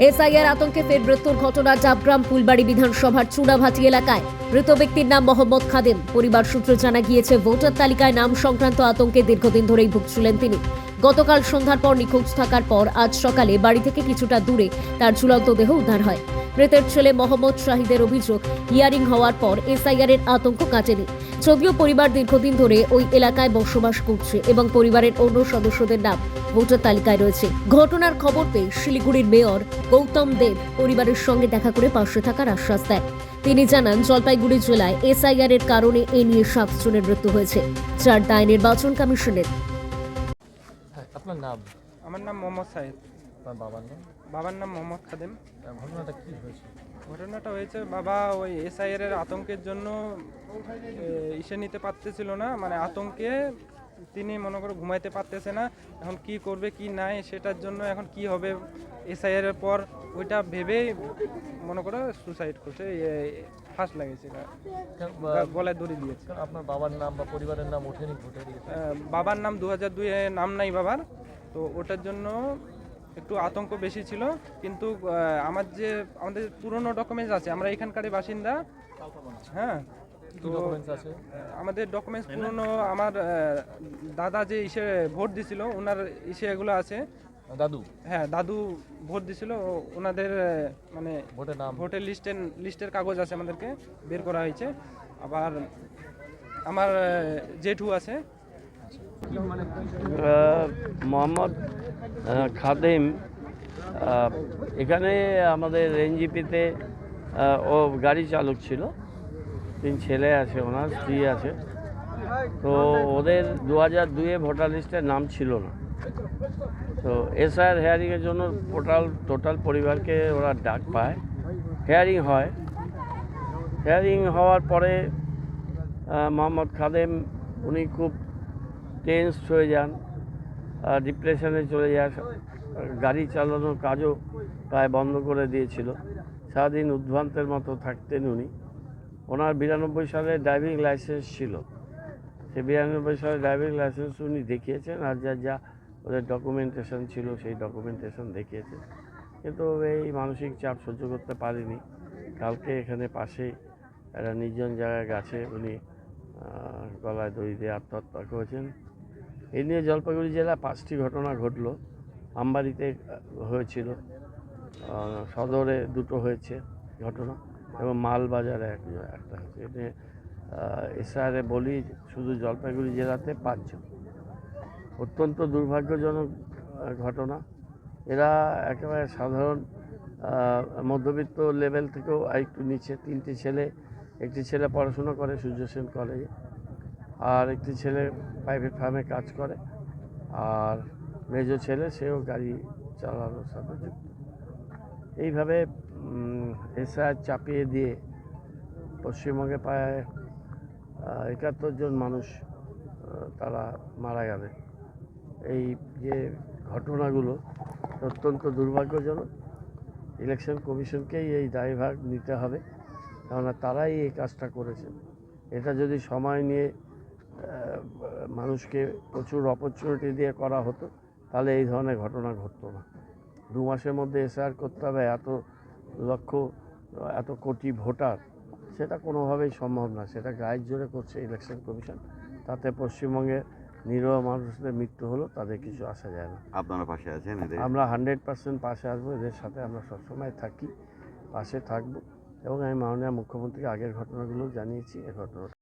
SIR আতঙ্কে ফের মৃত্যুর ঘটনা ডাবগ্রাম ফুলবাড়ি বিধানসভার চুনাভাটি এলাকায়। মৃত ব্যক্তির নাম মোহাম্মদ খাদেম। পরিবার সূত্রে জানা গিয়েছে, ভোটার তালিকায় নাম সংক্রান্ত আতঙ্কে দীর্ঘদিন ধরেই ভুগছিলেন তিনি। গতকাল সন্ধ্যার পর নিখোঁজ থাকার পর আজ সকালে বাড়ি থেকে কিছুটা দূরে তার ঝুলন্ত দেহ উদ্ধার হয়। মৃতের ছেলে মোহাম্মদ শাহিদের অভিযোগ, হিয়ারিং হওয়ার পর এসআইআর এর আতঙ্ক কাটেনি। যদিও পরিবার দীর্ঘদিন ধরে ওই এলাকায় বসবাস করছে এবং পরিবারের অন্য সদস্যদের নাম ভোটার তালিকায় রয়েছে। ঘটনার খবর পেয়ে শিলিগুড়ির মেয়র গৌতম দেব পরিবারের সঙ্গে দেখা করে পাশে থাকার আশ্বাস দেন। তিনি জানান, জলপাইগুড়ি জেলায় এসআইআর এর কারণে এ নিয়ে 7 জনের মৃত্যু হয়েছে, যার দায় নির্বাচন কমিশনের। আপনার নাম? আমার নাম মোহাম্মদ সাহেব। আপনার বাবার নাম? বাবার নাম মোহাম্মদ খাদেম। ঘটনাটা কি হয়েছে? ঘটনাটা হয়েছে, বাবা ওই এসআইআর এর আতঙ্কের জন্য ইসে নিতে পারতেছিল না, মানে আতঙ্কে তিনি মনে করে ঘুমাইতে পারতেছে না। এখন কি করবে কি নাই সেটার জন্য এখন কি হবে এসআইআর এর পর ওইটা ভেবেই মনে করে সুসাইড করছে, ফাঁস লাগিয়েছে, গলায় দড়ি দিয়েছে। আপনার বাবার নাম বা পরিবারের নাম ওঠেনি ভোটে? বাবার নাম 2002 নাম নাই বাবার, তো ওটার জন্য একটু আতঙ্ক বেশি ছিল। কিন্তু আমাদের পুরনো ডকুমেন্টস আছে, আমরা এখানকারই বাসিন্দা। হ্যাঁ, তো আমাদের ডকুমেন্টস পুরনো, আমার দাদা যে ইসে ভোট দিছিল ওনার ইসে এগুলো আছে। দাদু? হ্যাঁ, দাদু ভোট দিছিল, ওনাদের মানে ভোটের লিস্টের কাগজ আছে, আমাদেরকে বের করা হয়েছে। আবার আমার জেঠু আছে। মোহাম্মদ খাদেম এখানে আমাদের এনজিপিতে ও গাড়ি চালক ছিল। 3 ছেলে আছে, ওনার স্ত্রী আছে। তো ওদের 2002 ভোটার লিস্টের নাম ছিল না। তো এসআইআর হেয়ারিংয়ের জন্য টোটাল পরিবারকে ওরা ডাক পায়, হেয়ারিং হয়। হেয়ারিং হওয়ার পরে মোহাম্মদ খাদেম উনি খুব টেন্সড হয়ে যান, ডিপ্রেশনে চলে যায়। গাড়ি চালানোর কাজও প্রায় বন্ধ করে দিয়েছিল। সারাদিন উদ্ভ্রান্তের মতো থাকতেন উনি। ওনার 92 সালে ড্রাইভিং লাইসেন্স ছিল। সে 92 সালে ড্রাইভিং লাইসেন্স উনি দেখিয়েছেন, আর যা ওদের ডকুমেন্টেশন ছিল সেই ডকুমেন্টেশন দেখিয়েছেন। কিন্তু এই মানসিক চাপ সহ্য করতে পারেনি। কালকে এখানে পাশেই একটা নির্জন জায়গায় গাছে উনি গলায় দড়ি দিয়ে আত্মহত্যা করেছেন। এই নিয়ে জলপাইগুড়ি জেলায় 5টি ঘটনা ঘটল। আমবাড়িতে হয়েছিল, সদরে 2টো হয়েছে ঘটনা, এবং মালবাজারে একটা হয়েছে। এতে এসআইআরে বলি শুধু জলপাইগুড়ি জেলাতে 5 জন। অত্যন্ত দুর্ভাগ্যজনক ঘটনা। এরা একেবারে সাধারণ মধ্যবিত্ত লেভেল থেকেও আরেকটু নিচে। 3টে ছেলে, একটি ছেলে পড়াশোনা করে সূর্য সেন কলেজে, আর একটি ছেলে প্রাইভেট ফার্মে কাজ করে, আর মেজো ছেলে সেও গাড়ি চালানোর সাথে যুক্ত। এইভাবে এসআইআর চাপিয়ে দিয়ে পশ্চিমবঙ্গে প্রায় 71 জন মানুষ তারা মারা গেলে। এই যে ঘটনাগুলো অত্যন্ত দুর্ভাগ্যজনক। ইলেকশন কমিশনকেই এই দায়ভার নিতে হবে, কেননা তারাই এই কাজটা করেছেন। এটা যদি সময় নিয়ে মানুষকে প্রচুর অপরচুনিটি দিয়ে করা হতো, তাহলে এই ধরনের ঘটনা ঘটতো না। 2 মাসের মধ্যে এসআইআর করতে হবে এত কোটি ভোটার, সেটা কোনোভাবেই সম্ভব না। সেটা গায়ের জোরে করছে ইলেকশন কমিশন। তাতে পশ্চিমবঙ্গের নিরহ মানুষদের মৃত্যু হলো, তাদের কিছু আসা যায় না। আপনারা পাশে আছেন? আমরা 100% পাশে আসবো। এদের সাথে আমরা সবসময় থাকি, পাশে থাকবো। এবং আমি মাননীয় মুখ্যমন্ত্রীকে আগের ঘটনাগুলো জানিয়েছি। এই ঘটনা